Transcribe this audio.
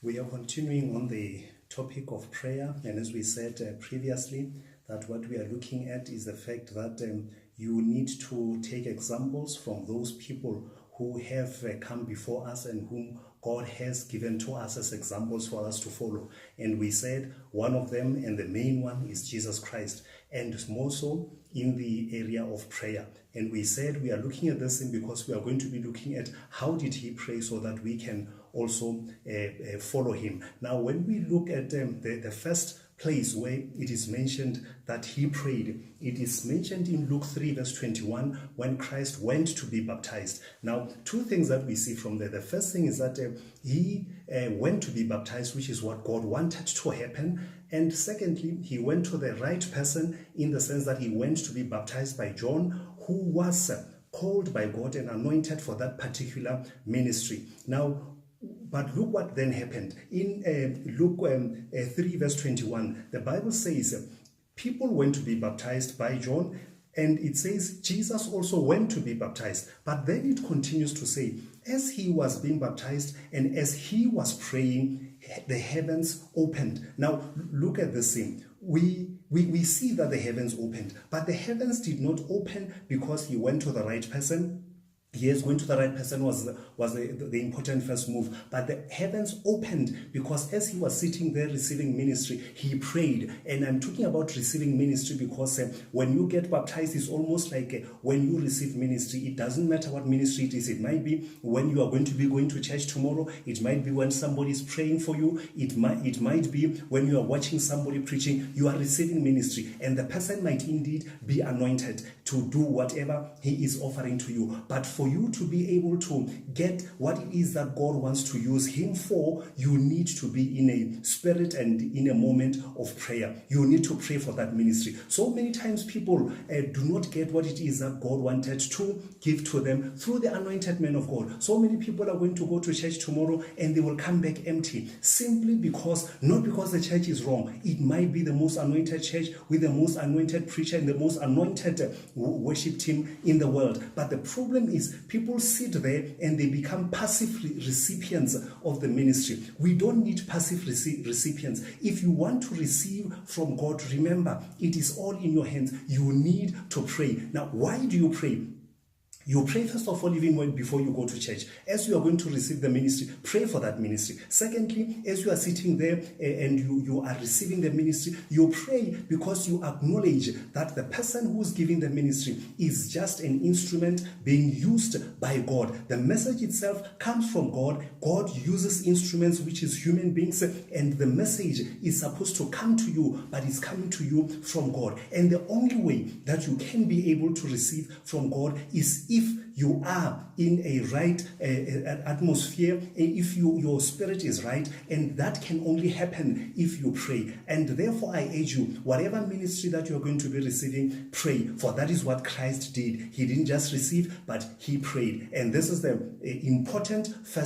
We are continuing on the topic of prayer, and as we said previously, that what we are looking at is the fact that you need to take examples from those people who have come before us and whom God has given to us as examples for us to follow. And we said one of them, and the main one, is Jesus Christ, and more so in the area of prayer. And we said we are looking at this thing because we are going to be looking at how did he pray so that we can also follow him. Now, when we look at the first place where it is mentioned that he prayed, it is mentioned in Luke 3 verse 21 when Christ went to be baptized. Now, two things that we see from there. The first thing is that he went to be baptized, which is what God wanted to happen. And secondly, he went to the right person in the sense that he went to be baptized by John, who was called by God and anointed for that particular ministry. Now, but look what then happened. In Luke 3 verse 21, the Bible says people went to be baptized by John, and it says Jesus also went to be baptized. But then it continues to say, as he was being baptized and as he was praying, the heavens opened. Now, look at this thing. We see that the heavens opened, but the heavens did not open because he went to the right person. Yes, going to the right person was the important first move. But the heavens opened because as he was sitting there receiving ministry, he prayed. And I'm talking about receiving ministry because when you get baptized, it's almost like when you receive ministry, it doesn't matter what ministry it is. It might be when you are going to be going to church tomorrow. It might be when somebody is praying for you. It might be when you are watching somebody preaching. You are receiving ministry. And the person might indeed be anointed to do whatever he is offering to you. But for you to be able to get what it is that God wants to use him for, you need to be in a spirit and in a moment of prayer. You need to pray for that ministry. So many times people do not get what it is that God wanted to give to them through the anointed man of God. So many people are going to go to church tomorrow and they will come back empty, simply because, not because the church is wrong. It might be the most anointed church with the most anointed preacher and the most anointed worship team in the world. But the problem is people sit there and they become passive recipients of the ministry. We don't need passive recipients. If you want to receive from God, remember, it is all in your hands. You need to pray. Now, why do you pray? You pray first of all, even before you go to church. As you are going to receive the ministry, pray for that ministry. Secondly, as you are sitting there and you are receiving the ministry, you pray because you acknowledge that the person who is giving the ministry is just an instrument being used by God. The message itself comes from God. God uses instruments, which is human beings, and the message is supposed to come to you, but it's coming to you from God. And the only way that you can be able to receive from God is if you are in a right atmosphere, if your spirit is right, and that can only happen if you pray. And therefore I urge you, whatever ministry that you're going to be receiving, pray, for that is what Christ did. He didn't just receive, but he prayed. And this is the important first